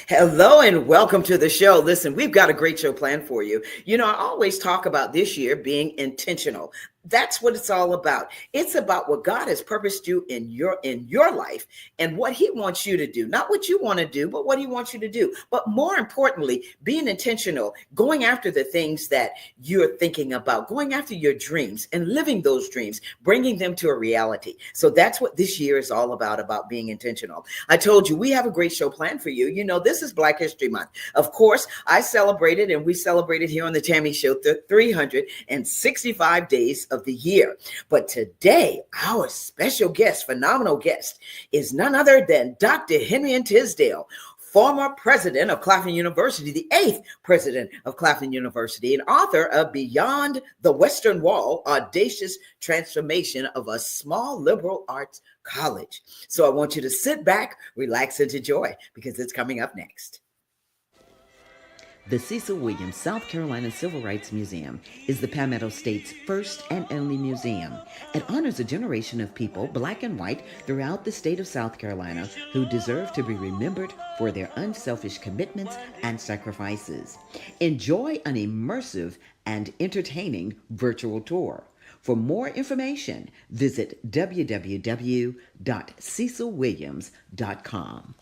Hello and welcome to the show. Listen, we've got a great show planned for you. I always talk about this year being intentional. That's what it's all about. It's about what God has purposed you in your life and what he wants you to do. Not what you want to do, but what he wants you to do. But more importantly, being intentional, going after the things that you're thinking about, going after your dreams and living those dreams, bringing them to a reality. So that's what this year is all about being intentional. I told you we have a great show planned for you. This is Black History Month. Of course, I celebrated and we celebrated here on the Tammy Show 365 days of the year. But today, our special guest, phenomenal guest, is none other than Dr. Henry Tisdale, former president of Claflin University, the 8th president of Claflin University, and author of Beyond the Western Wall, Audacious Transformation of a Small Liberal Arts College. So I want you to sit back, relax, and enjoy, because it's coming up next. The Cecil Williams South Carolina Civil Rights Museum is the Palmetto State's first and only museum. It honors a generation of people, black and white, throughout the state of South Carolina who deserve to be remembered for their unselfish commitments and sacrifices. Enjoy an immersive and entertaining virtual tour. For more information, visit www.cecilwilliams.com.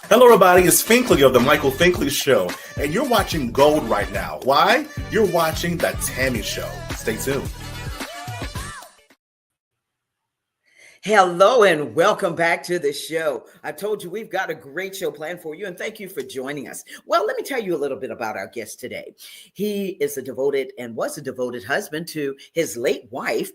Hello, everybody. It's Finkley of The Michael Finkley Show, and you're watching Gold right now. Why? You're watching The Tammy Show. Stay tuned. Hello and welcome back to the show. I told you we've got a great show planned for you, and thank you for joining us. Well, let me tell you a little bit about our guest today. He is was a devoted husband to his late wife,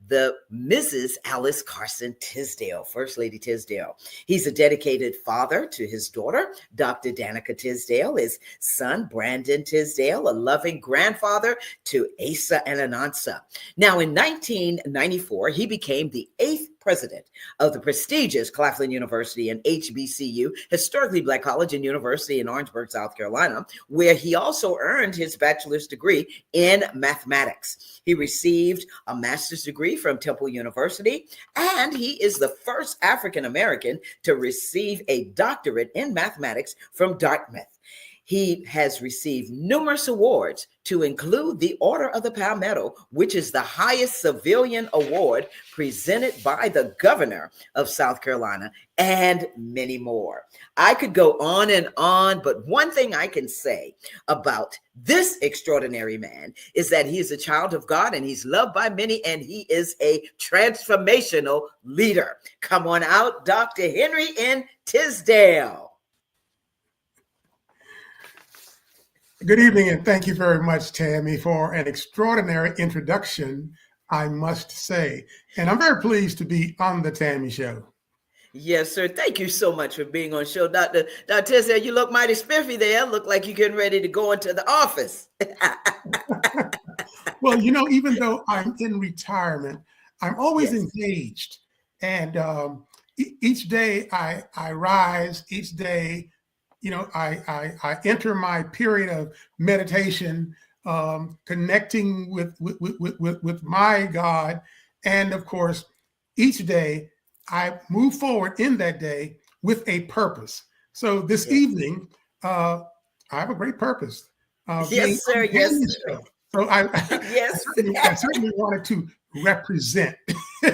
the Mrs. Alice Carson Tisdale, First Lady Tisdale. He's a dedicated father to his daughter, Dr. Danica Tisdale, his son, Brandon Tisdale, a loving grandfather to Asa and Anansa. Now, in 1994, he became the 8th president of the prestigious Claflin University and HBCU, Historically Black College and University in Orangeburg, South Carolina, where he also earned his bachelor's degree in mathematics. He received a master's degree from Temple University, and he is the first African American to receive a doctorate in mathematics from Dartmouth. He has received numerous awards, to include the Order of the Palmetto, which is the highest civilian award presented by the governor of South Carolina, and many more. I could go on, but one thing I can say about this extraordinary man is that he is a child of God and he's loved by many, and he is a transformational leader. Come on out, Dr. Henry N. Tisdale. Good evening, and thank you very much, Tammy, for an extraordinary introduction, I must say. And I'm very pleased to be on the Tammy Show. Yes, sir. Thank you so much for being on the show. Dr. Tisdale, you look mighty spiffy there. Look like you're getting ready to go into the office. Well, even though I'm in retirement, I'm always engaged. And each day I rise, each day I enter my period of meditation, connecting with my God. And of course, each day I move forward in that day with a purpose. So this evening, I have a great purpose. Yes, sir. Yes, sir. So I certainly wanted to represent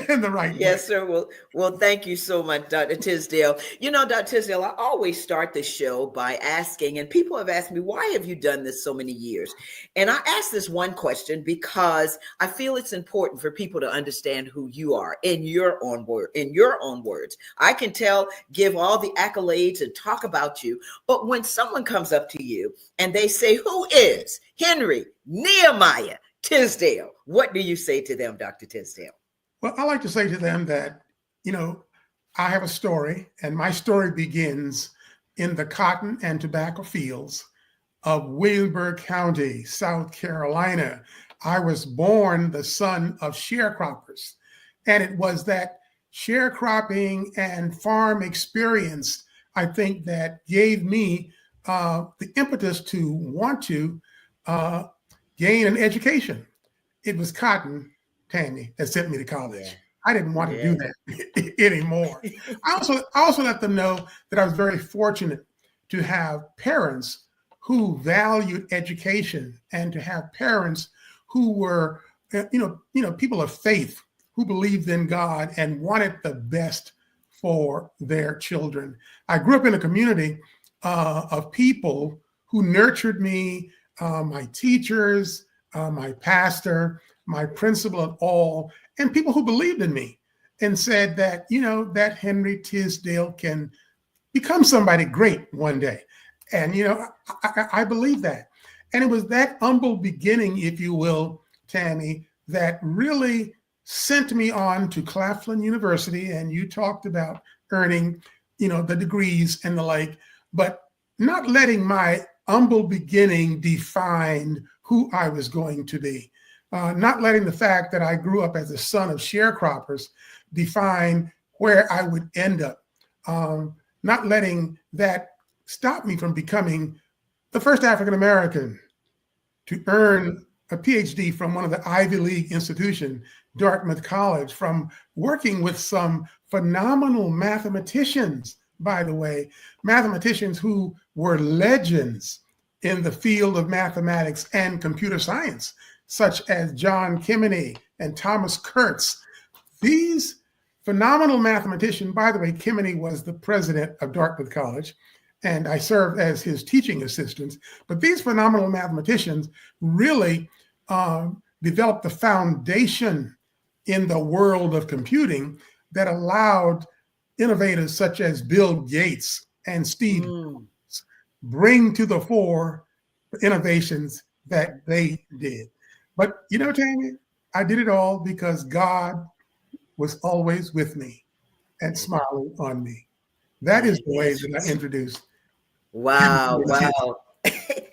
in the right way. Yes, sir. Well, thank you so much, Dr. Tisdale. Dr. Tisdale, I always start the show by asking, and people have asked me, why have you done this so many years? And I ask this one question because I feel it's important for people to understand who you are in your own words. I can give all the accolades and talk about you, but when someone comes up to you and they say, who is Henry Nehemiah Tisdale, what do you say to them, Dr. Tisdale? Well, I like to say to them that, I have a story, and my story begins in the cotton and tobacco fields of Williamsburg County, South Carolina. I was born the son of sharecroppers, and it was that sharecropping and farm experience, I think, that gave me the impetus to want to gain an education. It was cotton Tammy, that sent me to college. Yeah. I didn't want to do Yeah. that anymore. I also let them know that I was very fortunate to have parents who valued education and to have parents who were, people of faith who believed in God and wanted the best for their children. I grew up in a community of people who nurtured me, my teachers, my pastor, my principal and all, and people who believed in me and said that, that Henry Tisdale can become somebody great one day. And, I believe that. And it was that humble beginning, if you will, Tammy, that really sent me on to Claflin University. And you talked about earning, the degrees and the like, but not letting my humble beginning define who I was going to be. Not letting the fact that I grew up as the son of sharecroppers define where I would end up. Not letting that stop me from becoming the first African American to earn a PhD from one of the Ivy League institutions, Dartmouth College, from working with some phenomenal mathematicians, by the way, mathematicians who were legends in the field of mathematics and computer science, such as John Kemeny and Thomas Kurtz. These phenomenal mathematicians, by the way, Kemeny was the president of Dartmouth College, and I served as his teaching assistant. But these phenomenal mathematicians really developed the foundation in the world of computing that allowed innovators such as Bill Gates and Steve Jobs bring to the fore the innovations that they did. But, Tammy, I did it all because God was always with me and smiling on me. That is the way that I introduced. Wow.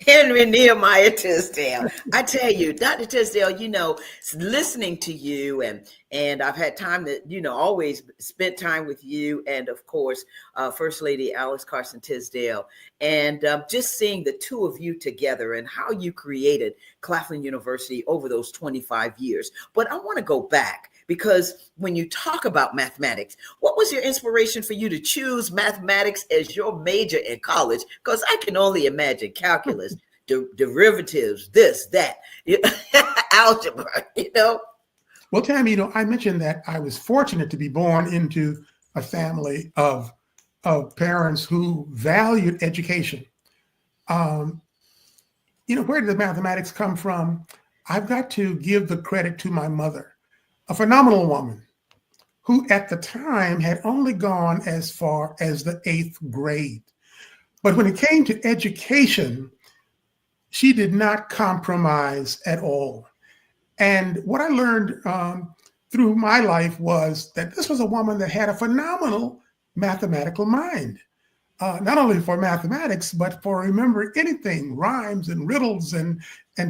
Henry Nehemiah Tisdale. I tell you, Dr. Tisdale, listening to you and I've had time that, always spent time with you and of course, First Lady Alice Carson Tisdale, and just seeing the two of you together and how you created Claflin University over those 25 years. But I want to go back because when you talk about mathematics, what was your inspiration for you to choose mathematics as your major in college? Because I can only imagine calculus, derivatives, this, that, algebra, Well, Tammy, I mentioned that I was fortunate to be born into a family of parents who valued education. Where did the mathematics come from? I've got to give the credit to my mother, a phenomenal woman who at the time had only gone as far as the 8th grade. But when it came to education, she did not compromise at all. And what I learned through my life was that this was a woman that had a phenomenal mathematical mind, not only for mathematics, but for remember anything, rhymes and riddles and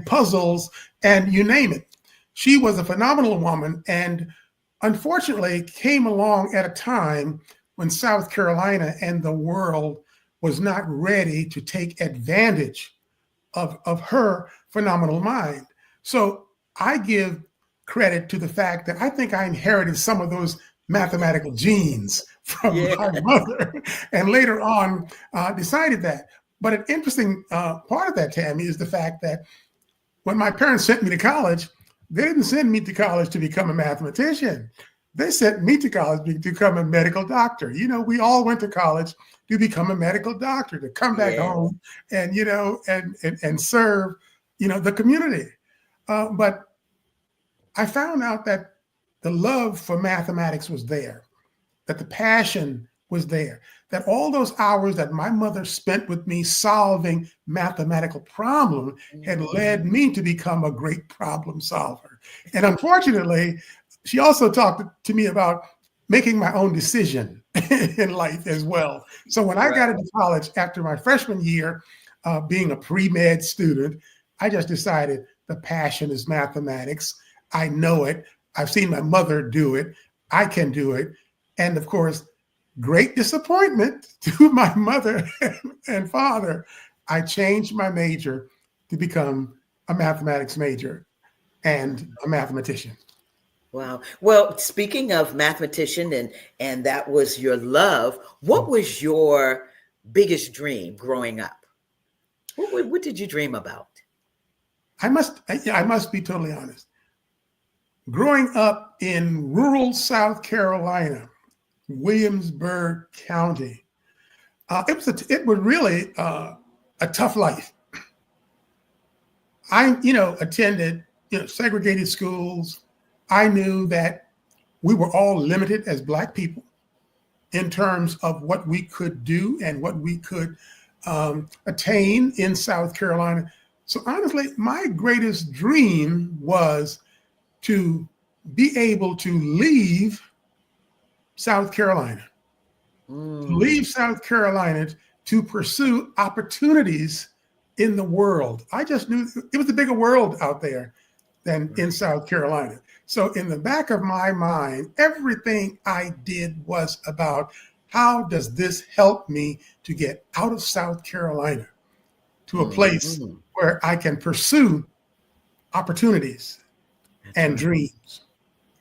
puzzles, and you name it. She was a phenomenal woman and unfortunately came along at a time when South Carolina and the world was not ready to take advantage of her phenomenal mind. So I give credit to the fact that I think I inherited some of those mathematical genes from my mother, and later on decided that. But an interesting part of that, Tammy, is the fact that when my parents sent me to college, they didn't send me to college to become a mathematician. They sent me to college to become a medical doctor. We all went to college to become a medical doctor, to come back home and, and serve, the community. But I found out that the love for mathematics was there, that the passion was there, that all those hours that my mother spent with me solving mathematical problems had led me to become a great problem solver. And unfortunately, she also talked to me about making my own decision in life as well. So when I got into college after my freshman year, being a pre-med student, I just decided the passion is mathematics. I know it. I've seen my mother do it. I can do it. And of course, great disappointment to my mother and father, I changed my major to become a mathematics major and a mathematician. Wow. Well, speaking of mathematician and that was your love, what was your biggest dream growing up? What did you dream about? I must be totally honest. Growing up in rural South Carolina, Williamsburg County, it was really a tough life. I, attended, segregated schools. I knew that we were all limited as Black people in terms of what we could do and what we could attain in South Carolina. So honestly, my greatest dream was to be able to leave South Carolina, to pursue opportunities in the world. I just knew it was a bigger world out there than in South Carolina. So in the back of my mind, everything I did was about how does this help me to get out of South Carolina to a place where I can pursue opportunities and dreams.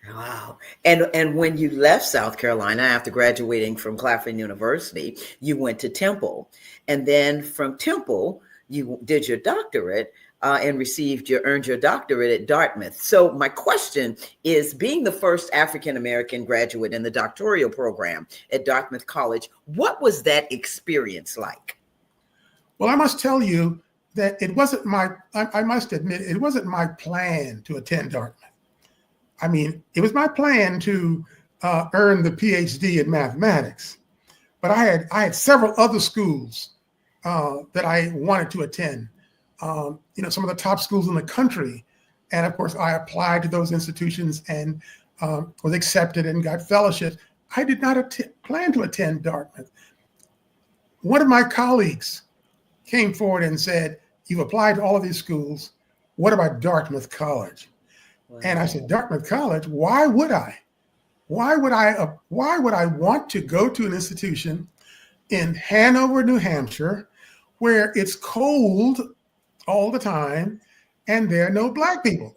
Wow. And when you left South Carolina after graduating from Claflin University, you went to Temple. And then from Temple, you did your doctorate and earned your doctorate at Dartmouth. So my question is, being the first African-American graduate in the doctoral program at Dartmouth College, what was that experience like? Well, I must tell you that I must admit, it wasn't my plan to attend Dartmouth. I mean, it was my plan to earn the PhD in mathematics, but I had several other schools that I wanted to attend. Some of the top schools in the country, and of course, I applied to those institutions and was accepted and got fellowships. I did not plan to attend Dartmouth. One of my colleagues came forward and said, "You've applied to all of these schools. What about Dartmouth College?" Wow. And I said, "Dartmouth College? Why would I? Why would I want to go to an institution in Hanover, New Hampshire, where it's cold all the time and there are no Black people?"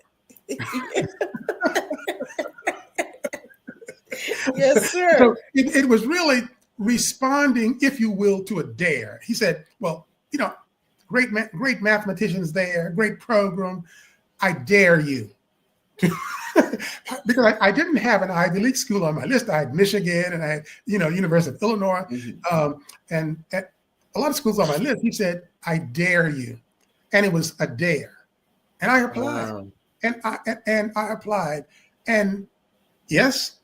Yes, sir. So it was really responding, if you will, to a dare. He said, "Well, great mathematicians there, great program. I dare you." Because I didn't have an Ivy League school on my list. I had Michigan and I had, University of Illinois, and at a lot of schools on my list. He said, "I dare you," and it was a dare, and I applied, and I applied, and yes,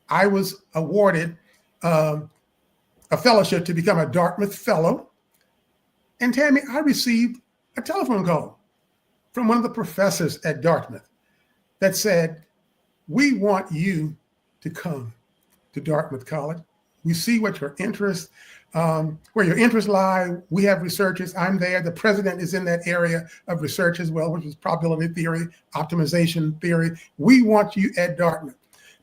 I was awarded a fellowship to become a Dartmouth Fellow. And Tammy, I received a telephone call from one of the professors at Dartmouth that said, "We want you to come to Dartmouth College. We see what your interests, where your interests lie. We have researchers. I'm there. The president is in that area of research as well, which is probability theory, optimization theory. We want you at Dartmouth."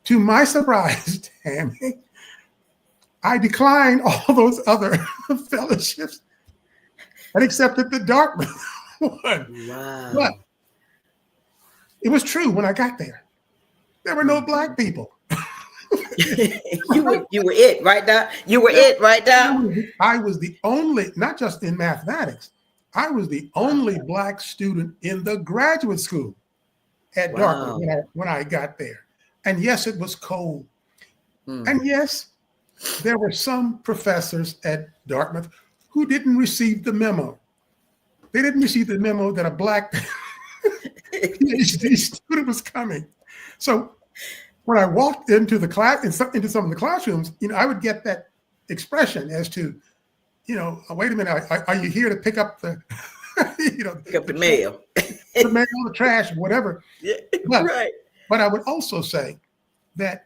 To my surprise, Tammy, I declined all those other fellowships and accepted the Dartmouth one. Wow. But it was true when I got there. There were no Black people. you were it right now. You were it right now. I was the only, not just in mathematics, I was the only Black student in the graduate school at Dartmouth when I got there. And yes, it was cold. And yes, there were some professors at Dartmouth who didn't receive the memo. They didn't receive the memo that a Black PhD student was coming. So when I walked into the class, into some of the classrooms, I would get that expression as to, wait a minute, are you here to pick up the, pick up the mail, the trash, whatever? Yeah, but, right. But I would also say that,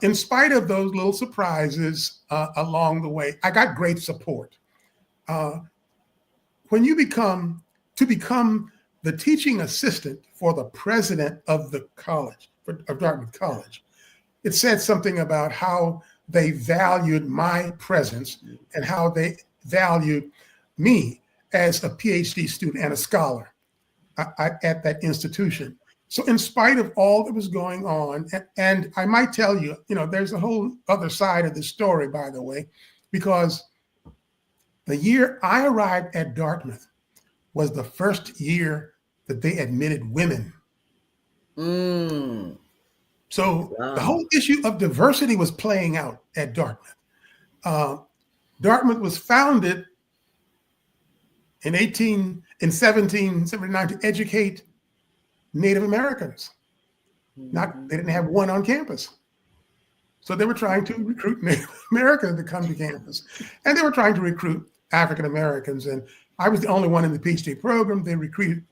in spite of those little surprises along the way, I got great support. When you become the teaching assistant for the president of the college, of Dartmouth College, it said something about how they valued my presence and how they valued me as a PhD student and a scholar at that institution. So in spite of all that was going on, and I might tell you, there's a whole other side of this story, by the way, because the year I arrived at Dartmouth was the first year that they admitted women. So the whole issue of diversity was playing out at Dartmouth. Dartmouth was founded in 1779 to educate Native Americans. They didn't have one on campus. So they were trying to recruit Native Americans to come to campus. And they were trying to recruit African Americans. And I was the only one in the PhD program. They recruited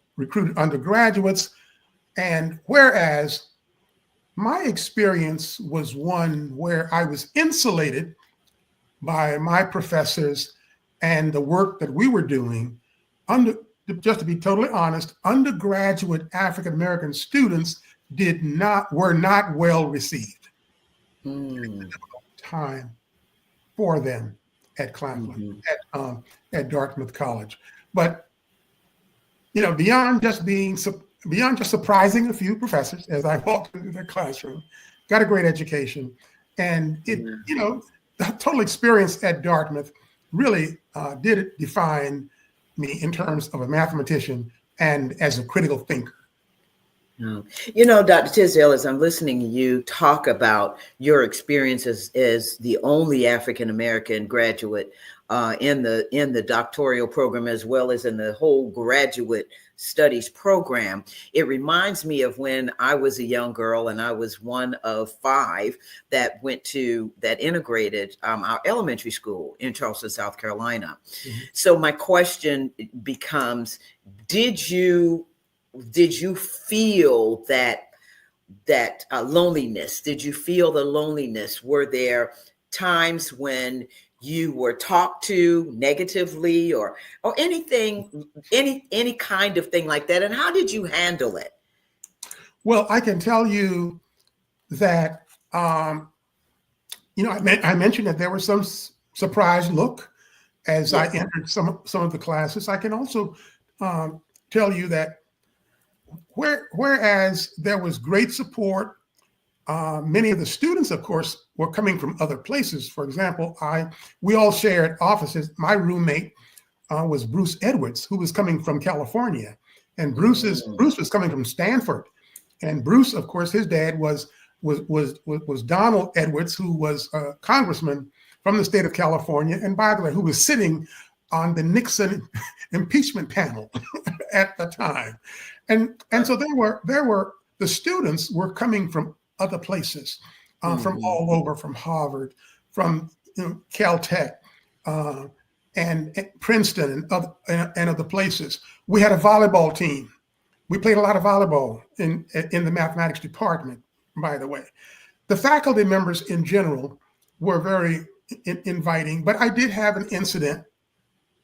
undergraduates. And whereas my experience was one where I was insulated by my professors and the work that we were doing, just to be totally honest, undergraduate African American students were not well received. Time for them at Claflin, at Dartmouth College. But beyond just surprising a few professors as I walked into the classroom, got a great education, and the total experience at Dartmouth really did define me in terms of a mathematician and as a critical thinker. Dr. Tisdale, as I'm listening to you talk about your experience as the only African American graduate in the doctoral program, as well as in the whole graduate studies program, it reminds me of when I was a young girl and I was one of 5 that integrated our elementary school in Charleston, South Carolina. So my question becomes, did you feel that loneliness? Did you feel the loneliness? Were there times when you were talked to negatively or anything, any kind of thing like that? And how did you handle it? Well, I can tell you that, I mentioned that there was some surprised look as I entered some of the classes. I can also tell you that whereas there was great support, many of the students, of course, were coming from other places. For example, we all shared offices. My roommate was Bruce Edwards, who was coming from California, and Bruce was coming from Stanford. And Bruce, of course, his dad was Donald Edwards, who was a congressman from the state of California, and by the way, who was sitting on the Nixon impeachment panel at the time. And so the students were coming from other places, from all over, from Harvard, from Caltech, and Princeton, and other places. We had a volleyball team. We played a lot of volleyball in the mathematics department, by the way. The faculty members in general were very inviting, but I did have an incident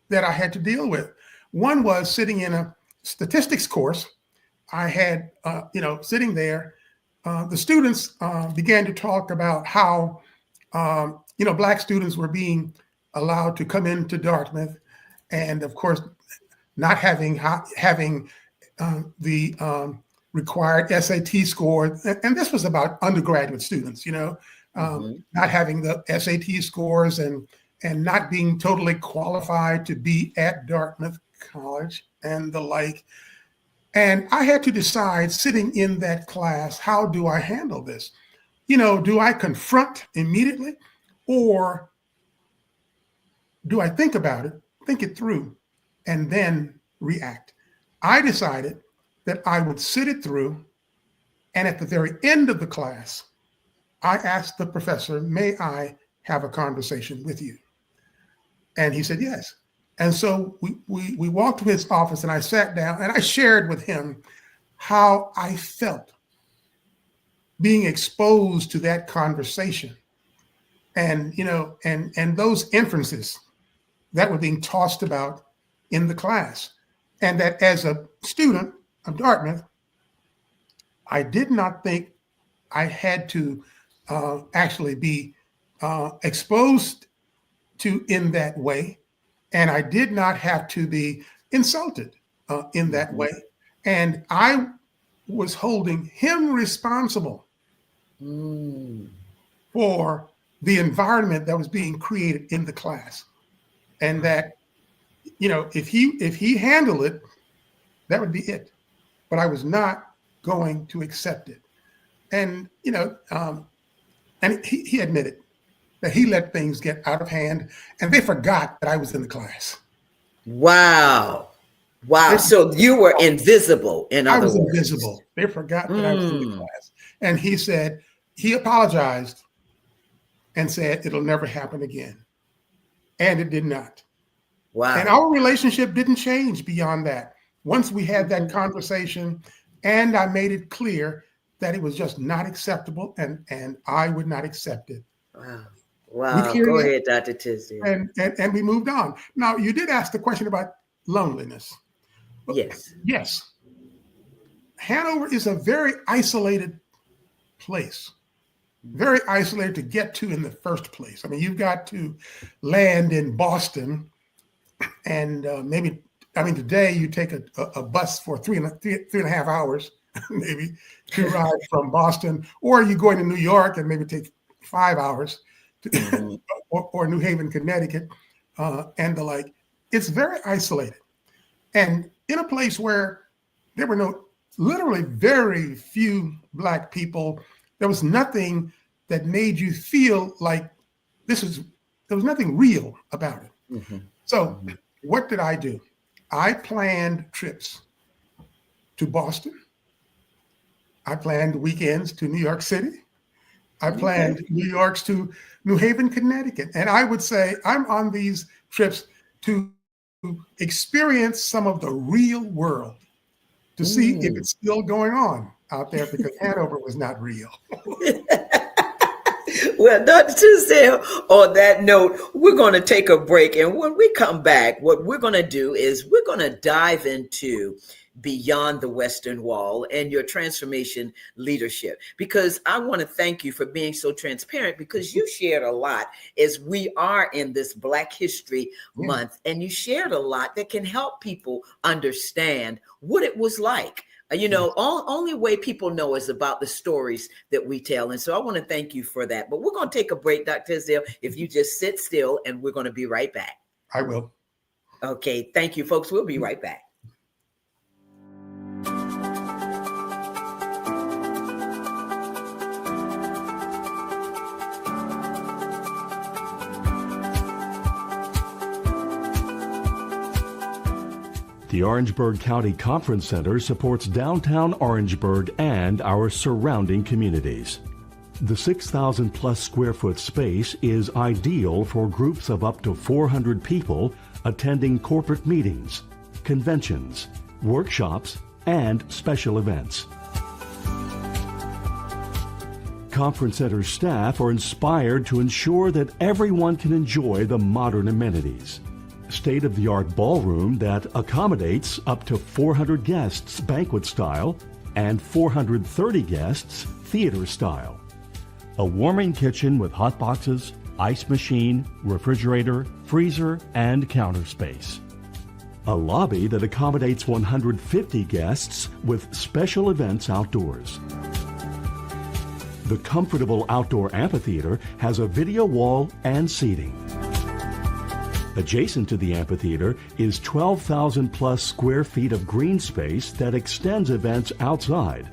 that I had to deal with. One was sitting in a statistics course. I had, sitting there, the students began to talk about how, Black students were being allowed to come into Dartmouth, and of course, not having the required SAT score. And this was about undergraduate students, not having the SAT scores and not being totally qualified to be at Dartmouth College and the like. And I had to decide, sitting in that class, how do I handle this? Do I confront immediately, or do I think about it, think it through, and then react? I decided that I would sit it through, and at the very end of the class, I asked the professor, may I have a conversation with you? And he said, yes. And so we walked to his office, and I sat down and I shared with him how I felt being exposed to that conversation, and and those inferences that were being tossed about in the class. And that as a student of Dartmouth, I did not think I had to actually be exposed to in that way. And I did not have to be insulted in that way. And I was holding him responsible for the environment that was being created in the class. And that, if he handled it, that would be it. But I was not going to accept it. And, and he admitted that he let things get out of hand, and they forgot that I was in the class. Wow. So you were invisible, in other words. I was invisible. They forgot that I was in the class. And he said, he apologized and said, it'll never happen again. And it did not. Wow. And our relationship didn't change beyond that. Once we had that conversation, and I made it clear that it was just not acceptable, and I would not accept it. Wow. Go ahead, Dr. Tisdale. And we moved on. Now, you did ask the question about loneliness. Yes. Yes. Hanover is a very isolated place, very isolated to get to in the first place. I mean, you've got to land in Boston, and today you take a bus for three and a half hours, maybe, to ride from Boston, or you go into New York and maybe take 5 hours, or New Haven, Connecticut, and the like. It's very isolated. And in a place where there were literally very few Black people, there was nothing that made you feel like there was nothing real about it. So what did I do? I planned trips to Boston. I planned weekends to New York City. I planned New Yorks to New Haven, Connecticut. And I would say I'm on these trips to experience some of the real world, to see if it's still going on out there, because Hanover was not real. Well, Dr. Tisdale, on that note, we're going to take a break. And when we come back, what we're going to do is we're going to dive into Beyond the Western Wall and your transformation leadership, because I want to thank you for being so transparent, because you shared a lot as we are in this Black History Month, and you shared a lot that can help people understand what it was like. Only way people know is about the stories that we tell. And so I want to thank you for that. But we're going to take a break, Dr. Tisdale, if you just sit still, and we're going to be right back. I will. Okay. Thank you, folks. We'll be right back. The Orangeburg County Conference Center supports downtown Orangeburg and our surrounding communities. The 6,000 plus square foot space is ideal for groups of up to 400 people attending corporate meetings, conventions, workshops, and special events. Conference Center staff are inspired to ensure that everyone can enjoy the modern amenities. State-of-the-art ballroom that accommodates up to 400 guests banquet style and 430 guests theater style. A warming kitchen with hot boxes, ice machine, refrigerator, freezer, and counter space. A lobby that accommodates 150 guests with special events outdoors. The comfortable outdoor amphitheater has a video wall and seating. Adjacent to the amphitheater is 12,000 plus square feet of green space that extends events outside,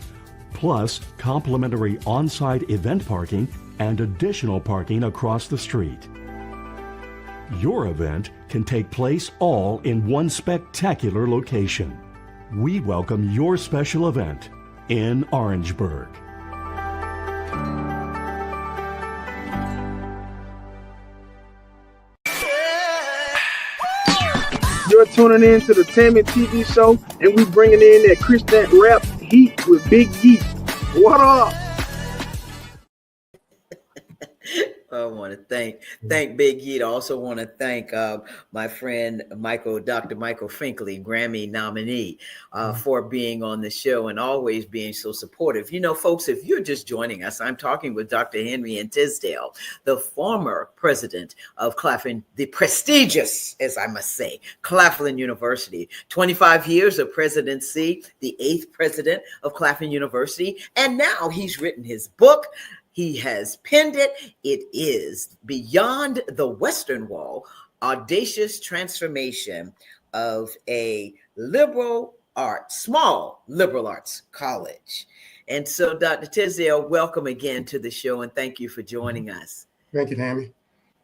plus complimentary on-site event parking and additional parking across the street. Your event can take place all in one spectacular location. We welcome your special event in Orangeburg. You're tuning in to the Tammy TV show, and we bringing in that Christian rap heat with Big Geek. What up? I want to thank Big Yeet. I also want to thank my friend Dr. Michael Finkley, Grammy nominee, for being on the show and always being so supportive. You know, folks, if you're just joining us, I'm talking with Dr. Henry in Tisdale, the former president of Claflin, the prestigious, as I must say, Claflin University. 25 years of presidency, the 8th president of Claflin University, and now he's written his book. He has penned it. It is Beyond the Western Wall, Audacious Transformation of a Small Liberal Arts College. And so, Dr. Tisdale, welcome again to the show, and thank you for joining us. Thank you, Tammy.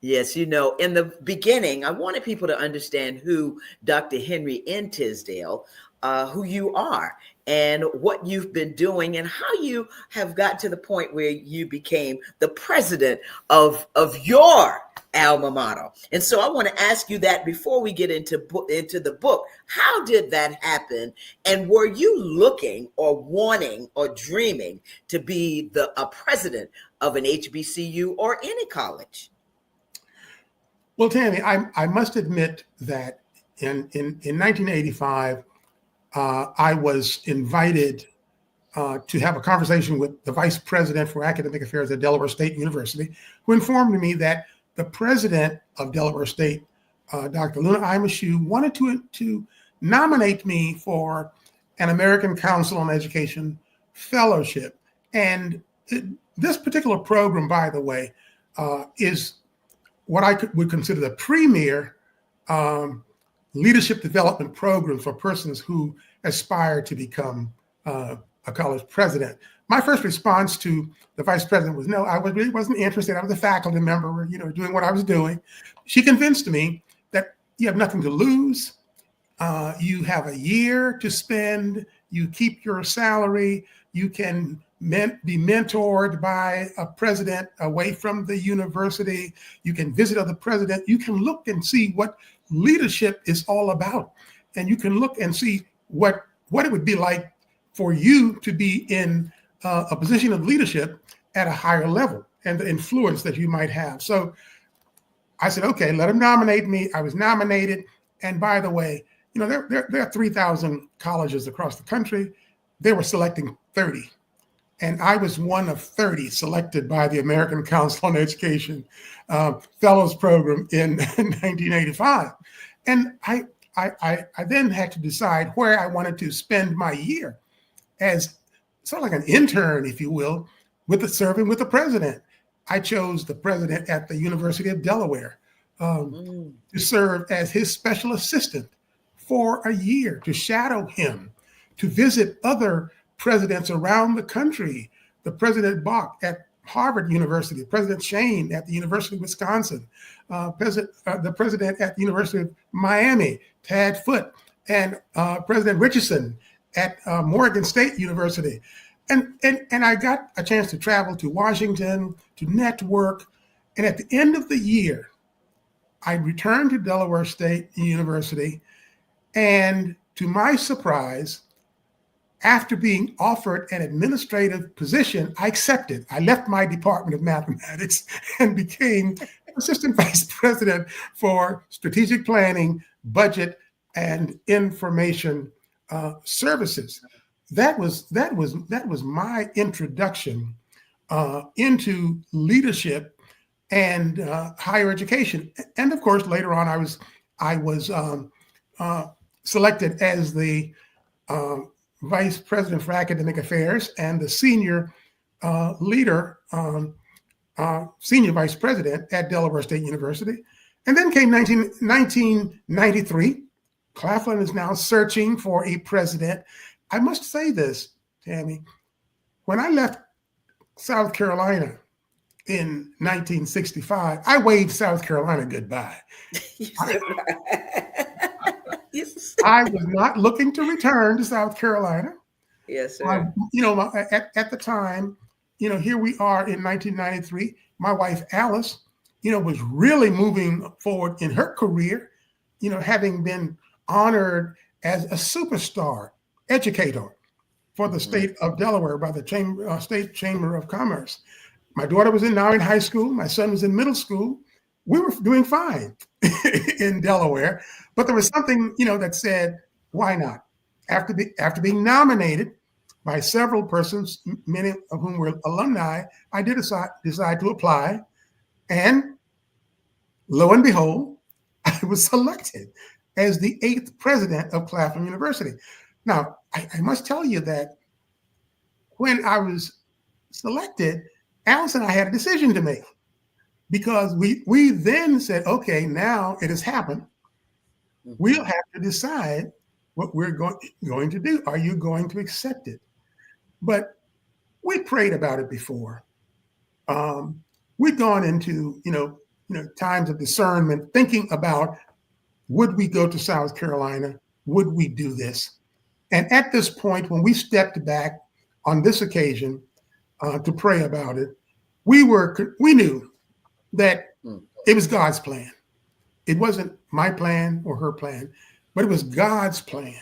Yes, you know, in the beginning, I wanted people to understand who Dr. Henry in Tisdale, who you are and what you've been doing and how you have got to the point where you became the president of your alma mater. And so I want to ask you that before we get into the book. How did that happen? And were you looking or wanting or dreaming to be a president of an HBCU or any college? Well, Tammy, I must admit that in 1985, I was invited to have a conversation with the vice president for academic affairs at Delaware State University, who informed me that the president of Delaware State, Dr. Luna Imashu, wanted to nominate me for an American Council on Education fellowship. And this particular program, by the way, is what I would consider the premier leadership development program for persons who aspire to become a college president. My first response to the vice president was, no, I really wasn't interested. I was a faculty member, doing what I was doing. She convinced me that you have nothing to lose. You have a year to spend. You keep your salary. You can be mentored by a president away from the university. You can visit other presidents. You can look and see what leadership is all about. And you can look and see what it would be like for you to be in a position of leadership at a higher level and the influence that you might have. So I said, okay, let him nominate me. I was nominated. And by the way, there are 3,000 colleges across the country. They were selecting 30. And I was one of 30 selected by the American Council on Education Fellows Program in 1985. And I then had to decide where I wanted to spend my year as sort of like an intern, if you will, serving with the president. I chose the president at the University of Delaware to serve as his special assistant for a year, to shadow him, to visit other presidents around the country, the President Bach at Harvard University, President Shane at the University of Wisconsin, the president at the University of Miami, Tad Foote, and President Richardson at Morgan State University. And I got a chance to travel to Washington, to network. And at the end of the year, I returned to Delaware State University. And to my surprise, after being offered an administrative position, I accepted. I left my Department of Mathematics and became Assistant Vice President for Strategic Planning, Budget, and Information Services. That was my introduction into leadership and higher education. And of course, later on, I was selected as the Vice President for Academic Affairs and the senior senior vice president at Delaware State University. And then came 1993. Claflin is now searching for a president. I must say this, Tammy, when I left South Carolina in 1965, I waved South Carolina goodbye. I was not looking to return to South Carolina. Yes, sir. At the time, here we are in 1993. My wife, Alice, was really moving forward in her career, having been honored as a superstar educator for the state of Delaware by the State Chamber of Commerce. My daughter was now in high school. My son was in middle school. We were doing fine in Delaware, but there was something, that said, why not? After being nominated by several persons, many of whom were alumni, I did decide to apply. And lo and behold, I was selected as the 8th president of Claflin University. Now, I must tell you that when I was selected, Alice and I had a decision to make, because we then said, okay, now it has happened. We'll have to decide what we're going to do. Are you going to accept it? But we prayed about it before. We'd gone into, times of discernment, thinking about, would we go to South Carolina? Would we do this? And at this point, when we stepped back on this occasion to pray about it, we knew that it was God's plan. It wasn't my plan or her plan, but it was God's plan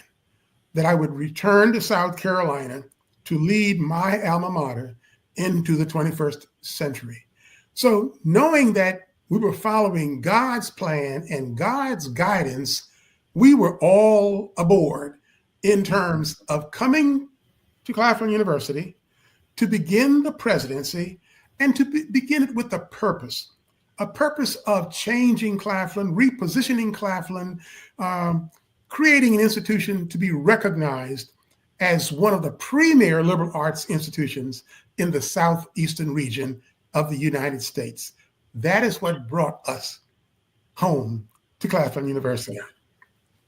that I would return to South Carolina to lead my alma mater into the 21st century. So knowing that we were following God's plan and God's guidance, we were all aboard in terms of coming to Claflin University to begin the presidency, and to begin it with a purpose of changing Claflin, repositioning Claflin, creating an institution to be recognized as one of the premier liberal arts institutions in the southeastern region of the United States. That is what brought us home to Claflin University.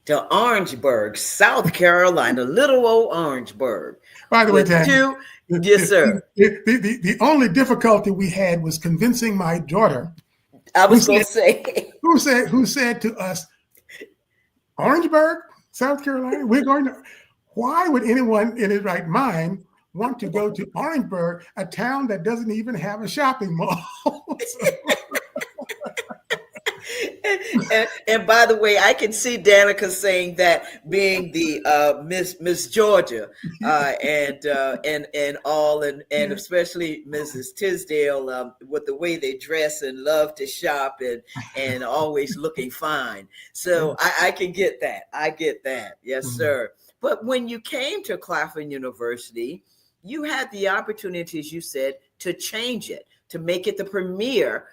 To Orangeburg, South Carolina, little old Orangeburg. By the way, Tammy, yes, sir. The only difficulty we had was convincing my daughter. I was going to say. Who said to us, Orangeburg, South Carolina, we're going to. Why would anyone in his right mind want to go to Orangeburg, a town that doesn't even have a shopping mall? And by the way, I can see Danica saying that, being the Miss Georgia, and all, and especially Mrs. Tisdale, with the way they dress and love to shop and always looking fine. So I can get that. I get that. Yes, sir. But when you came to Claflin University, you had the opportunity, as you said, to change it, to make it the premier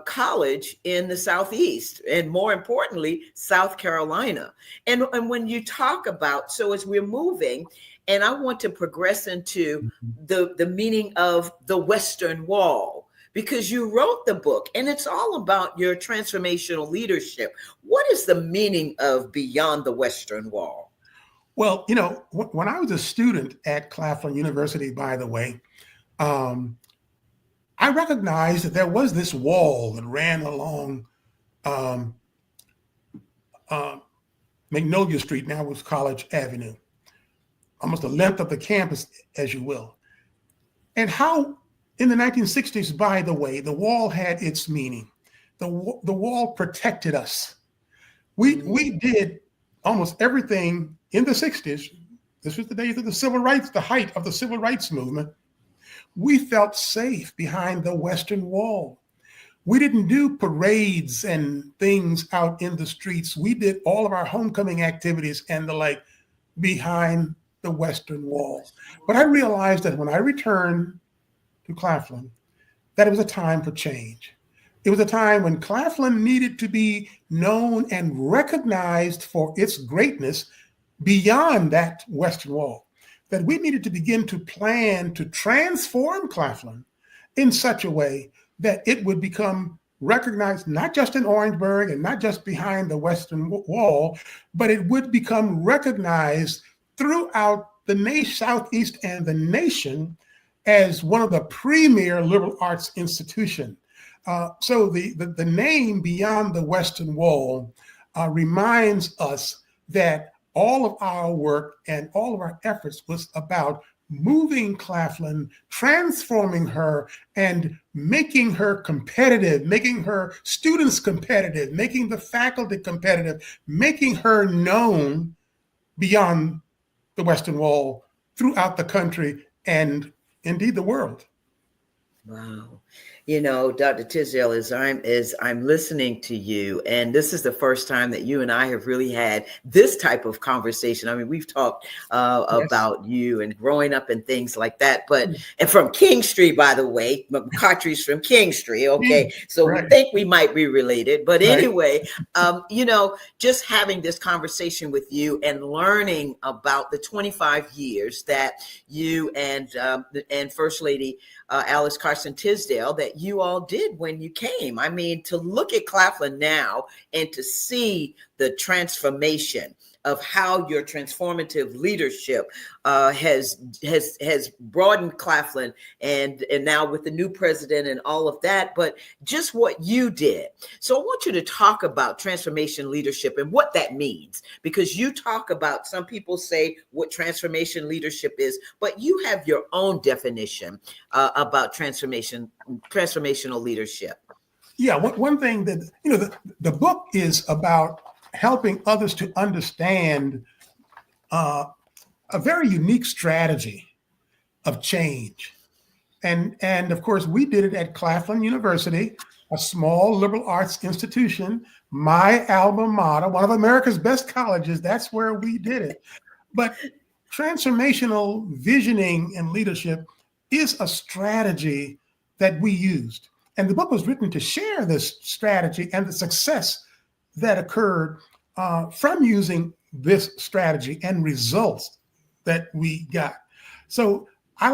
college in the Southeast, and more importantly, South Carolina. And when you talk about, so as we're moving, and I want to progress into the meaning of the Western Wall, because you wrote the book and it's all about your transformational leadership. What is the meaning of Beyond the Western Wall? Well, when I was a student at Claflin University, by the way, I recognized that there was this wall that ran along Magnolia Street, now was College Avenue, almost the length of the campus, as you will. And how in the 1960s, by the way, the wall had its meaning. The wall protected us. We did almost everything in the 60s. This was the days of the civil rights, the height of the civil rights movement. We felt safe behind the Western Wall. We didn't do parades and things out in the streets. We did all of our homecoming activities and the like behind the Western Wall. But I realized that when I returned to Claflin, that it was a time for change. It was a time when Claflin needed to be known and recognized for its greatness beyond that Western Wall. That we needed to begin to plan to transform Claflin in such a way that it would become recognized not just in Orangeburg and not just behind the Western Wall, but it would become recognized throughout the Southeast and the nation as one of the premier liberal arts institutions. So the name Beyond the Western Wall reminds us that all of our work and all of our efforts was about moving Claflin, transforming her, and making her competitive, making her students competitive, making the faculty competitive, making her known beyond the Western Wall throughout the country and indeed the world. Wow. You know, Dr. Tisdale, as I'm listening to you, and this is the first time that you and I have really had this type of conversation. I mean, we've talked Yes. about you and growing up and things like that, but and from King Street, by the way, McCartry's from King Street. Okay, so we Right. think we might be related, but Right. anyway, you know, just having this conversation with you and learning about the 25 years that you and First Lady Alice Carson Tisdale that you all did when you came. I mean, to look at Claflin now and to see the transformation of how your transformative leadership has broadened Claflin, and now with the new president and all of that, but just what you did. So I want you to talk about transformation leadership and what that means, because you talk about, some people say what transformation leadership is, but you have your own definition about transformational leadership. Yeah. One thing that, the book is about helping others to understand a very unique strategy of change. And of course, we did it at Claflin University, a small liberal arts institution, my alma mater, one of America's best colleges. That's where we did it. But transformational visioning and leadership is a strategy that we used. And the book was written to share this strategy and the success that occurred from using this strategy and results that we got. So I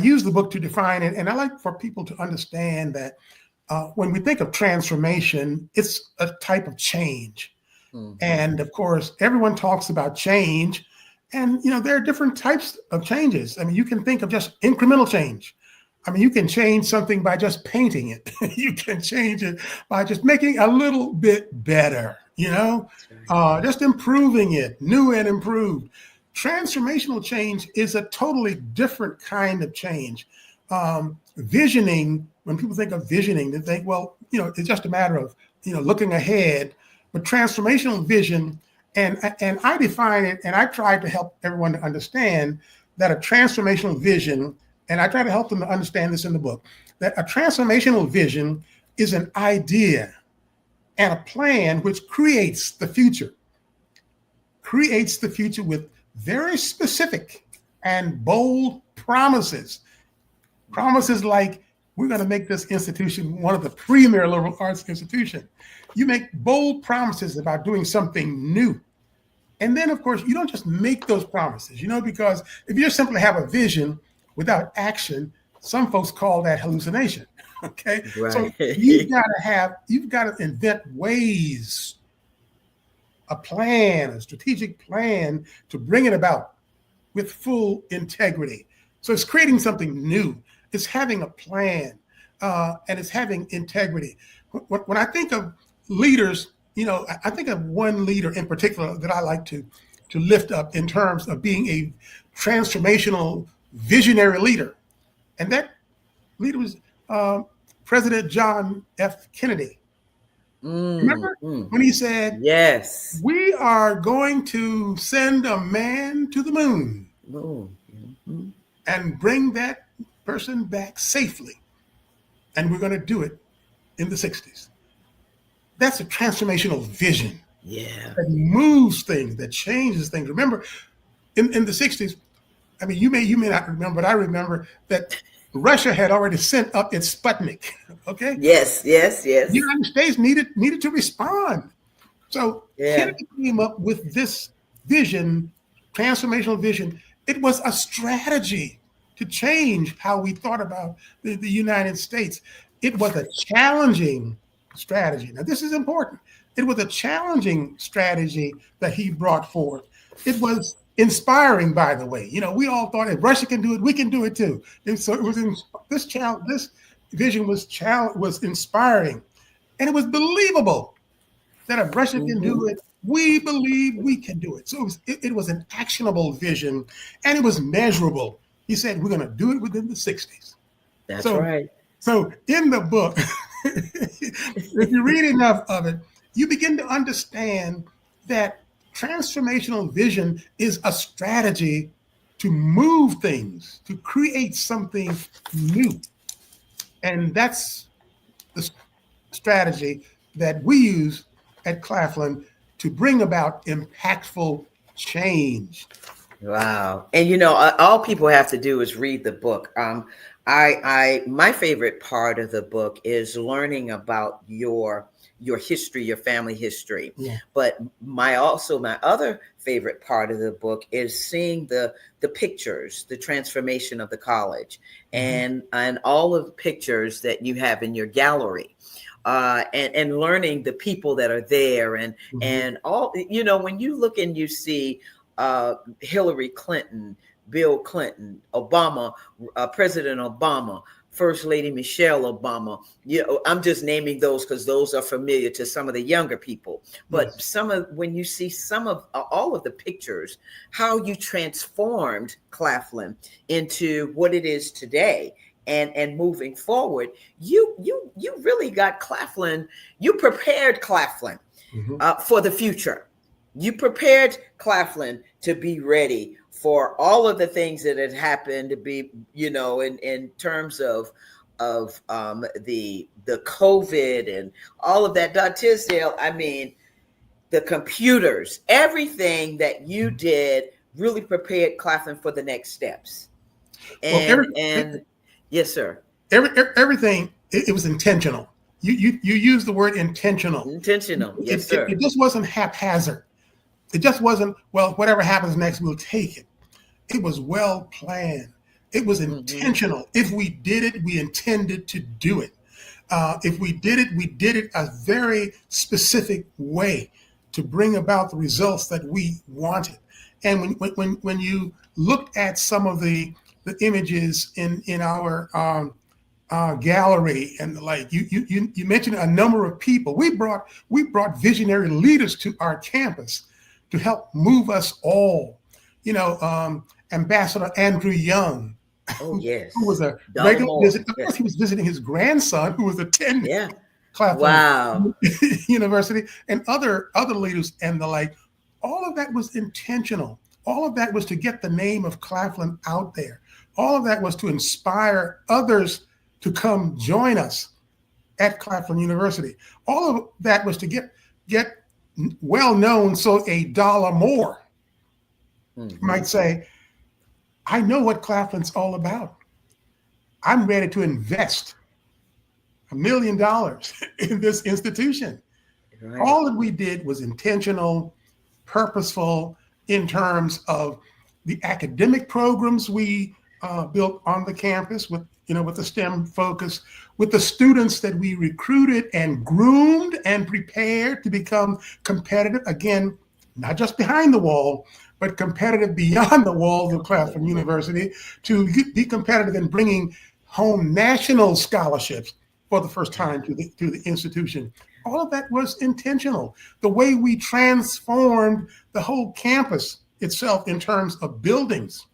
use the book to define it, and I like for people to understand that when we think of transformation, it's a type of change. Mm-hmm. And of course, everyone talks about change, and there are different types of changes. I mean, you can think of just incremental change. I mean, you can change something by just painting it. You can change it by just making a little bit better, just improving it, new and improved. Transformational change is a totally different kind of change. Visioning, when people think of visioning, they think, well, it's just a matter of, looking ahead. But transformational vision, and I define it, and I try to help everyone to understand that a transformational vision, and I try to help them to understand this in the book, that a transformational vision is an idea and a plan which creates the future with very specific and bold promises. Promises like, we're going to make this institution one of the premier liberal arts institutions. You make bold promises about doing something new. And then, of course, you don't just make those promises, because if you just simply have a vision without action, some folks call that hallucination. Okay. Right. So you've got to invent ways, a plan, a strategic plan to bring it about with full integrity. So it's creating something new. It's having a plan, and it's having integrity. When I think of leaders, I think of one leader in particular that I like to lift up in terms of being a transformational visionary leader. And that leader was President John F. Kennedy. Remember when he said, yes, we are going to send a man to the moon and bring that person back safely. And we're going to do it in the 60s. That's a transformational vision. Yeah. That moves things, that changes things. Remember, in the 60s, I mean, you may not remember, but I remember that Russia had already sent up its Sputnik. Okay. Yes. The United States needed to respond. So Kennedy came up with this vision, transformational vision. It was a strategy to change how we thought about the United States. It was a challenging strategy. Now, this is important. It was a challenging strategy that he brought forth. It was inspiring, by the way. We all thought if Russia can do it, we can do it too. And so it was this vision was inspiring, and it was believable that if Russia can do it, we believe we can do it. So it was an actionable vision, and it was measurable. He said, we're going to do it within the 60s. That's right. So in the book, if you read enough of it, you begin to understand that transformational vision is a strategy to move things, to create something new. And that's the strategy that we use at Claflin to bring about impactful change. Wow. And all people have to do is read the book. My favorite part of the book is learning about your history, your family history. Yeah. But my other favorite part of the book is seeing the pictures, the transformation of the college, and all of the pictures that you have in your gallery. And learning the people that are there, and all, when you look and you see Hillary Clinton, Bill Clinton, Obama, President Obama, First Lady Michelle Obama. I'm just naming those because those are familiar to some of the younger people. But when you see some of all of the pictures, how you transformed Claflin into what it is today. And moving forward, you really got Claflin. You prepared Claflin for the future. You prepared Claflin to be ready for all of the things that had happened, to be, in terms of the COVID and all of that. Tisdale, I mean, the computers, everything that you did really prepared Claflin for the next steps. And yes, sir. Everything, it was intentional. You used the word intentional. Intentional, yes, sir. It just wasn't haphazard. It just wasn't, well, whatever happens next, we'll take it. It was well planned. It was intentional. If we did it, we intended to do it. If we did it a very specific way to bring about the results that we wanted. And when you looked at some of the images in our gallery and the like, you mentioned a number of people. We brought visionary leaders to our campus to help move us all. Ambassador Andrew Young, oh yes, who was a regular visit. Of course, he was visiting his grandson, who was attending Claflin University, and other leaders and the like. All of that was intentional. All of that was to get the name of Claflin out there. All of that was to inspire others to come join us at Claflin University. All of that was to get well known, so $1 more might say, I know what Claflin's all about. I'm ready to invest $1 million in this institution. Right. All that we did was intentional, purposeful in terms of the academic programs we built on the campus with the STEM focus, with the students that we recruited and groomed and prepared to become competitive, again, not just behind the wall, but competitive beyond the walls of Claflin University, to be competitive in bringing home national scholarships for the first time to the institution. All of that was intentional. The way we transformed the whole campus itself in terms of buildings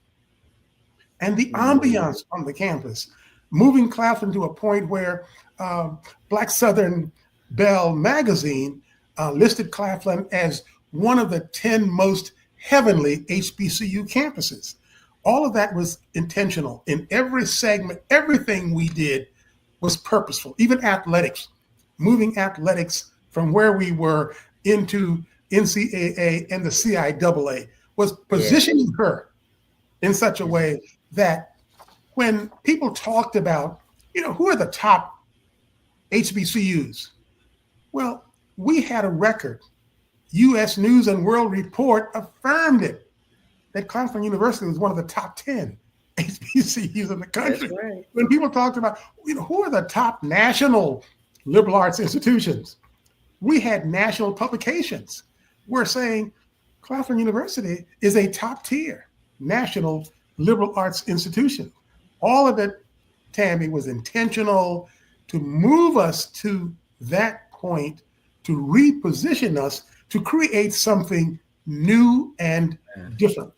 and the ambiance on the campus, moving Claflin to a point where Black Southern Belle magazine listed Claflin as one of the 10 most heavenly HBCU campuses. All of that was intentional. In every segment, everything we did was purposeful. Even athletics, moving athletics from where we were into NCAA and the CIAA was positioning her in such a way that when people talked about, who are the top HBCUs? Well, we had a record. U.S. News and World Report affirmed it, that Claflin University was one of the top 10 HBCUs in the country. That's right. When people talked about, who are the top national liberal arts institutions? We had national publications. We're saying Claflin University is a top tier national liberal arts institution. All of it, Tammy, was intentional to move us to that point, to reposition us, to create something new and different.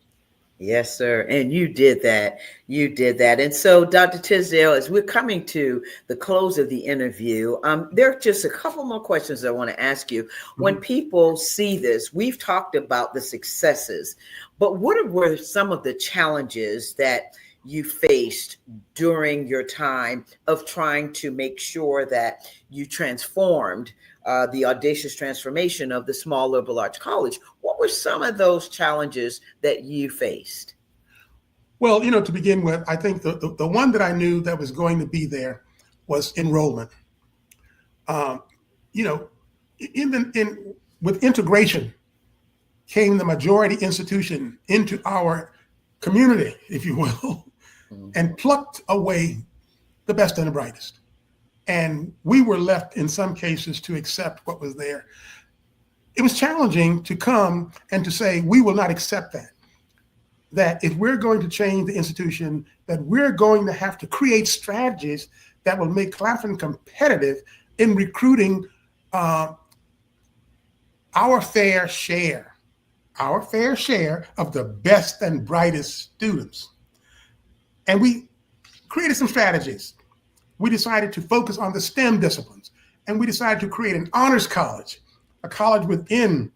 Yes, sir. And you did that. You did that. And so, Dr. Tisdale, as we're coming to the close of the interview, there are just a couple more questions I want to ask you. When people see this, we've talked about the successes, but what were some of the challenges that you faced during your time of trying to make sure that you transformed the audacious transformation of the small liberal arts college? What were some of those challenges that you faced? Well, to begin with, I think the one that I knew that was going to be there was enrollment. Um, you know, with integration came the majority institution into our community, if you will, and plucked away the best and the brightest. And we were left in some cases to accept what was there. It was challenging to come and to say, we will not accept that. That if we're going to change the institution, that we're going to have to create strategies that will make Claflin competitive in recruiting our fair share of the best and brightest students. And we created some strategies. We decided to focus on the STEM disciplines, and we decided to create an honors college, a college within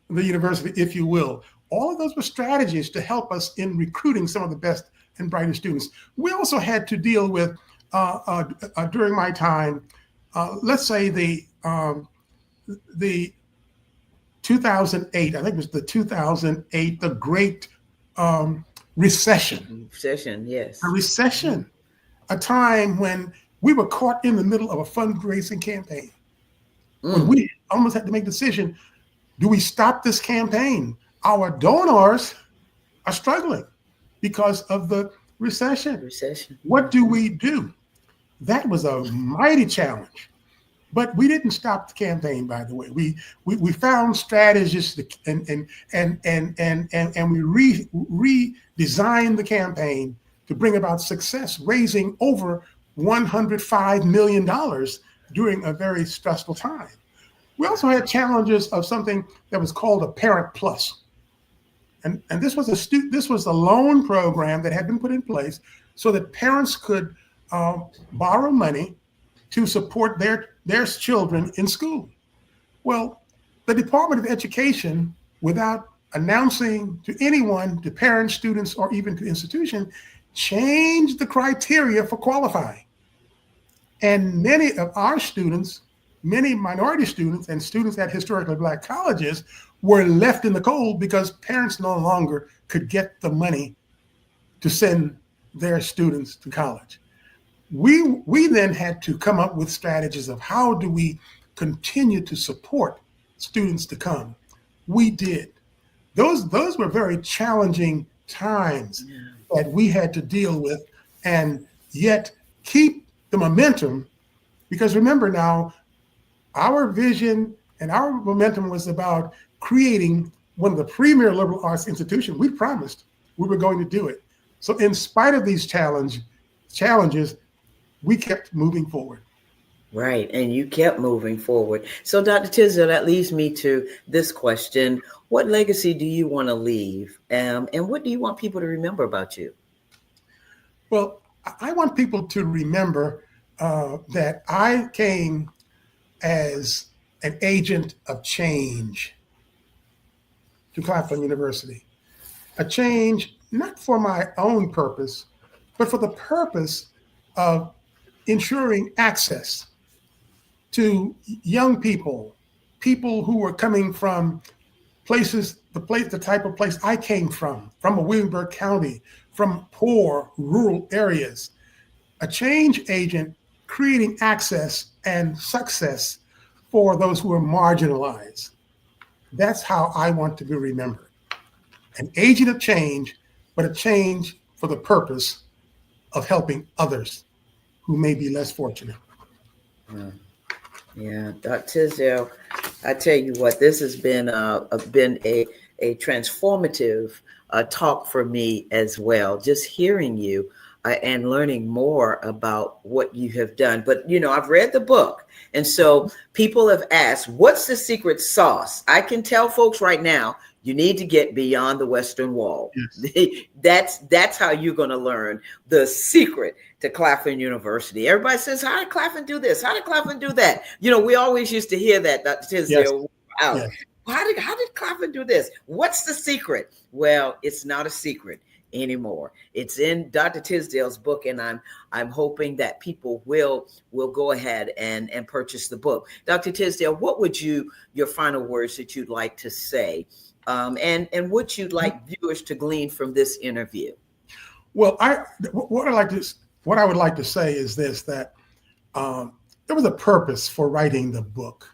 the university, if you will. All of those were strategies to help us in recruiting some of the best and brightest students. We also had to deal with, during my time, let's say the 2008, I think it was the 2008, the Great Recession. Recession, yes. A recession, a time when we were caught in the middle of a fundraising campaign. When we almost had to make a decision, do we stop this campaign? Our donors are struggling because of the recession. What do we do? That was a mighty challenge. But we didn't stop the campaign, by the way. We found strategies and we redesigned the campaign to bring about success, raising over $105 million during a very stressful time. We also had challenges of something that was called a Parent Plus. And this was a loan program that had been put in place so that parents could borrow money to support their children in school. Well, the Department of Education, without announcing to anyone, to parents, students, or even to institutions, changed the criteria for qualifying. And many of our students, many minority students and students at historically Black colleges were left in the cold because parents no longer could get the money to send their students to college. We then had to come up with strategies of how do we continue to support students to come. We did. Those were very challenging times that we had to deal with, and yet keep the momentum, because remember now, our vision and our momentum was about creating one of the premier liberal arts institutions. We promised we were going to do it. So in spite of these challenges, we kept moving forward. Right. And you kept moving forward. So Dr. Tisdale, that leads me to this question. What legacy do you want to leave? And what do you want people to remember about you? Well, I want people to remember that I came as an agent of change to Claflin University. A change not for my own purpose, but for the purpose of ensuring access to young people who were coming from places, the type of place I came from a Williamsburg County, from poor rural areas. A change agent creating access and success for those who are marginalized. That's how I want to be remembered. An agent of change, but a change for the purpose of helping others who may be less fortunate. Yeah, Dr. Tisdale, I tell you what, this has been a transformative talk for me as well. Just hearing you and learning more about what you have done. But, I've read the book. And so people have asked, what's the secret sauce? I can tell folks right now, you need to get beyond the Western Wall. Yes. That's how you're going to learn the secret to Claflin University. Everybody says, how did Claflin do this? How did Claflin do that? We always used to hear that, Dr. Tisdale. Yes. Yes. How did Claflin do this? What's the secret? Well, it's not a secret anymore. It's in Dr. Tisdale's book, and I'm hoping that people will go ahead and purchase the book. Dr. Tisdale, what would your final words that you'd like to say, and what you'd like viewers to glean from this interview? Well, what I would like to say is this: that there was a purpose for writing the book.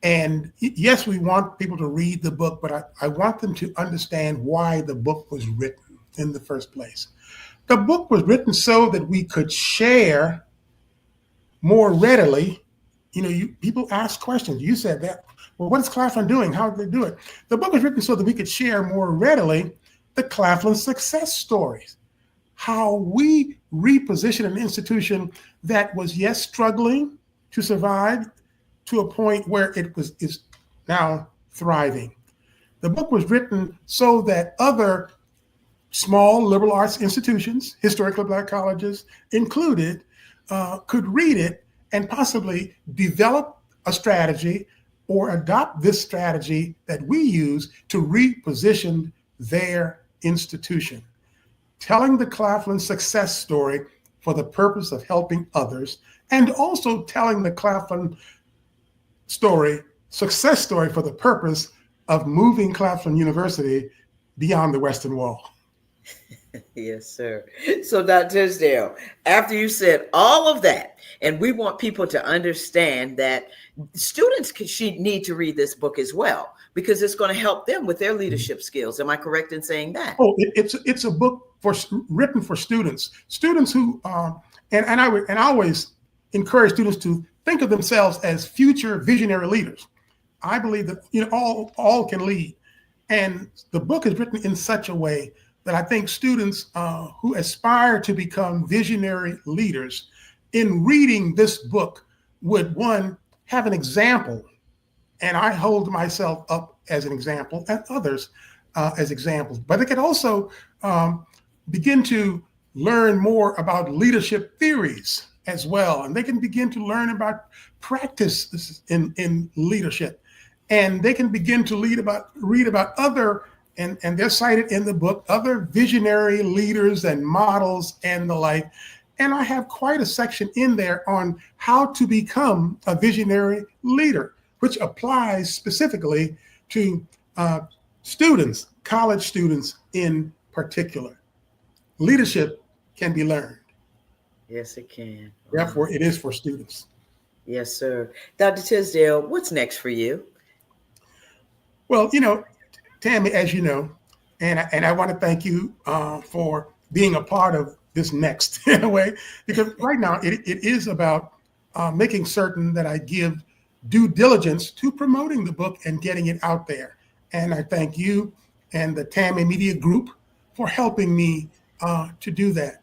And yes, we want people to read the book, but I want them to understand why the book was written in the first place. The book was written so that we could share more readily. People ask questions. You said that. Well, what is Claflin doing? How did they do it? The book was written so that we could share more readily the Claflin success stories, how we repositioned an institution that was, yes, struggling to survive to a point where it is now thriving. The book was written so that other small liberal arts institutions, historically Black colleges included, could read it and possibly develop a strategy or adopt this strategy that we use to reposition their institution. Telling the Claflin success story for the purpose of helping others, and also telling the Claflin success story for the purpose of moving Claflin University beyond the Western Wall. Yes, sir. So, Dr. Tisdale, after you said all of that, and we want people to understand that students need to read this book as well, because it's going to help them with their leadership skills. Am I correct in saying that? Oh, it's a book written for students who, and I always encourage students to think of themselves as future visionary leaders. I believe that all can lead, and the book is written in such a way that I think students who aspire to become visionary leaders, in reading this book, would, one, have an example, and I hold myself up as an example, and others as examples. But they could also begin to learn more about leadership theories as well, and they can begin to learn about practice in leadership, and they can begin to read about other, and they're cited in the book, other visionary leaders and models and the like. And I have quite a section in there on how to become a visionary leader, which applies specifically to students, college students in particular. Leadership can be learned. Yes, it can. Therefore, it is for students. Yes, sir. Dr. Tisdale, what's next for you? Well, Tammy, as you know, and I want to thank you for being a part of this next in a way, because right now it is about making certain that I give due diligence to promoting the book and getting it out there. And I thank you and the Tammy Media Group for helping me to do that.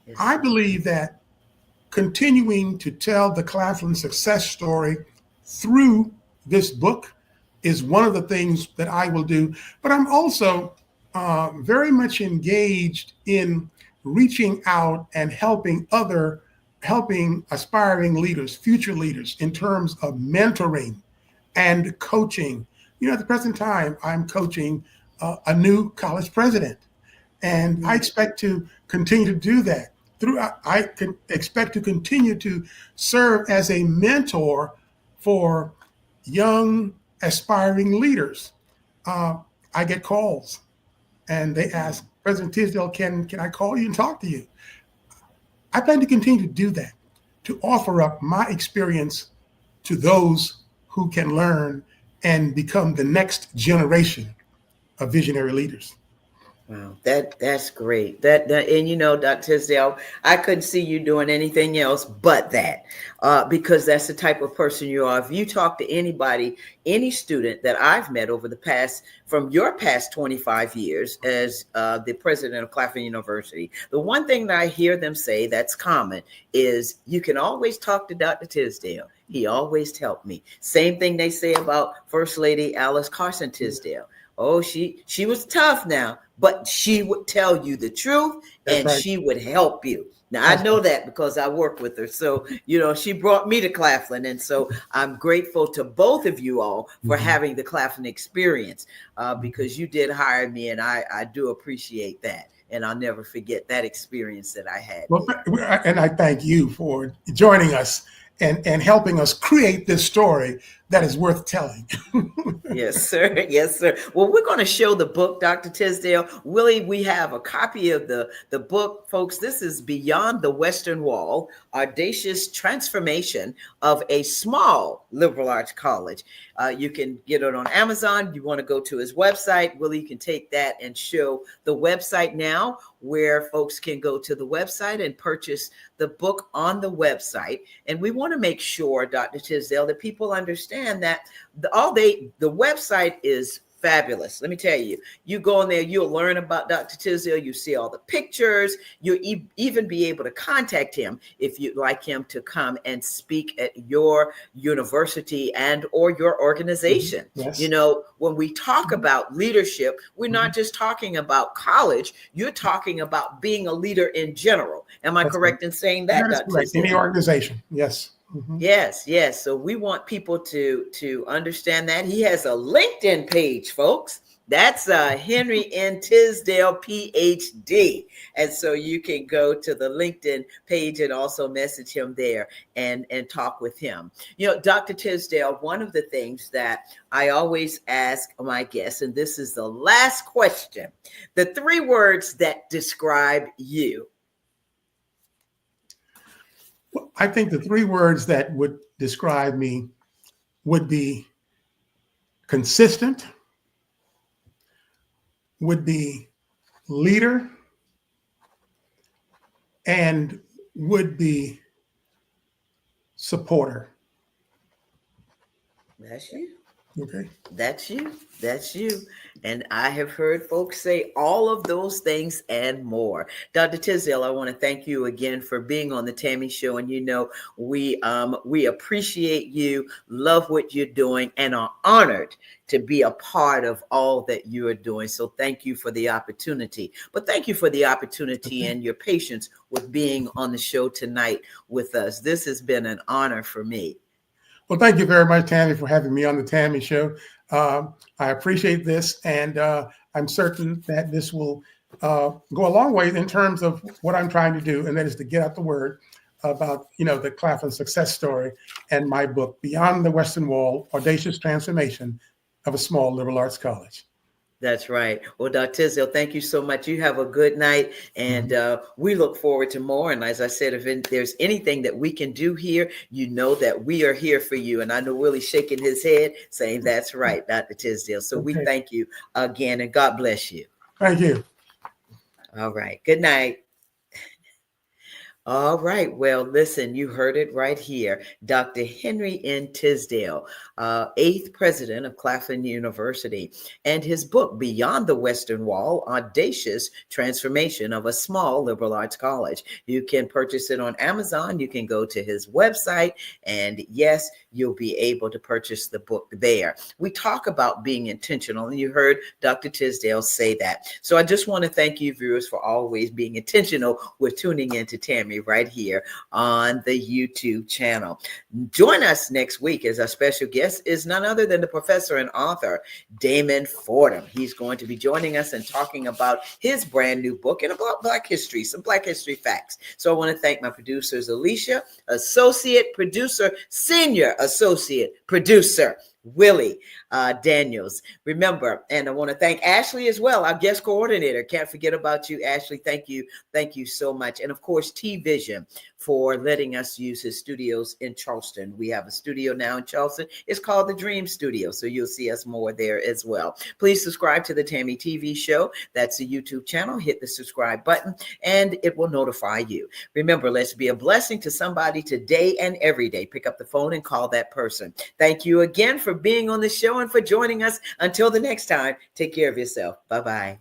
Yes. I believe that continuing to tell the Claflin success story through this book is one of the things that I will do. But I'm also very much engaged in reaching out and helping aspiring leaders, future leaders, in terms of mentoring and coaching. At the present time, I'm coaching a new college president, and I expect to continue to do that. I can expect to continue to serve as a mentor for young aspiring leaders. I get calls and they ask, President Tisdale, can I call you and talk to you? I plan to continue to do that, to offer up my experience to those who can learn and become the next generation of visionary leaders. Wow, that's great. That and Dr. Tisdale, I couldn't see you doing anything else but that, because that's the type of person you are. If you talk to anybody, any student that I've met over the past, from your past 25 years as the president of Claflin University, the one thing that I hear them say that's common is you can always talk to Dr. Tisdale. He always helped me. Same thing they say about First Lady Alice Carson Tisdale. Oh, she was tough now, but she would tell you the truth That's and right. she would help you. Now I That's know that because I work with her. So, she brought me to Claflin. And so I'm grateful to both of you all for having the Claflin experience, because you did hire me, and I do appreciate that. And I'll never forget that experience that I had. Well, and I thank you for joining us and helping us create this story that is worth telling. Yes, sir. Yes, sir. Well, we're going to show the book, Dr. Tisdale. Willie, we have a copy of the book, folks. This is Beyond the Western Wall, Audacious Transformation of a Small Liberal Arts College. You can get it on Amazon. You want to go to his website. Willie, you can take that and show the website now, where folks can go to the website and purchase the book on the website. And we want to make sure, Dr. Tisdale, that people understand that the website is fabulous. Let me tell you, you go in there, you'll learn about Dr. Tisdale. You see all the pictures. You'll even be able to contact him if you'd like him to come and speak at your university and or your organization. Yes. When we talk about leadership, we're not just talking about college. You're talking about being a leader in general. Am I correct in saying that, That is Dr. correct. Tisdale? Any organization. Yes. Yes. So we want people to understand that. He has a LinkedIn page, folks. That's Henry N. Tisdale, PhD. And so you can go to the LinkedIn page and also message him there and talk with him. Dr. Tisdale, one of the things that I always ask my guests, and this is the last question, the 3 words that describe you. Well, I think the 3 words that would describe me would be consistent, would be leader, and would be supporter. That's you. Okay. That's you. And I have heard folks say all of those things and more. Dr. Tisdale, I want to thank you again for being on the Tammy Show. And we appreciate you, love what you're doing, and are honored to be a part of all that you are doing. So thank you for the opportunity. But thank you for the opportunity and your patience with being on the show tonight with us. This has been an honor for me. Well, thank you very much, Tammy, for having me on the Tammy Show. I appreciate this, and I'm certain that this will go a long way in terms of what I'm trying to do, and that is to get out the word about, the Claflin success story and my book, Beyond the Western Wall, Audacious Transformation of a Small Liberal Arts College. That's right. Well, Dr. Tisdale, thank you so much. You have a good night, and we look forward to more. And as I said, if there's anything that we can do here, you know that we are here for you. And I know Willie's shaking his head, saying that's right, Dr. Tisdale. So we thank you again, and God bless you. Thank you. All right. Good night. All right. Well, listen, you heard it right here. Dr. Henry N. Tisdale, 8th president of Claflin University, and his book, Beyond the Western Wall, Audacious Transformation of a Small Liberal Arts College. You can purchase it on Amazon. You can go to his website, and yes, you'll be able to purchase the book there. We talk about being intentional, and you heard Dr. Tisdale say that. So I just want to thank you, viewers, for always being intentional with tuning in to Tammy right here on the YouTube channel. Join us next week as our special guest is none other than the professor and author, Damon Fordham. He's going to be joining us and talking about his brand new book and about Black history, some Black history facts. So I want to thank my producers, Alicia, associate producer, senior associate producer, Willie Daniels. Remember, and I want to thank Ashley as well, our guest coordinator. Can't forget about you, Ashley. Thank you. Thank you so much. And of course, T-Vision for letting us use his studios in Charleston. We have a studio now in Charleston. It's called the Dream Studio. So you'll see us more there as well. Please subscribe to the Tammy TV show. That's the YouTube channel. Hit the subscribe button and it will notify you. Remember, let's be a blessing to somebody today and every day. Pick up the phone and call that person. Thank you again for being on the show and for joining us. Until the next time, take care of yourself. Bye-bye.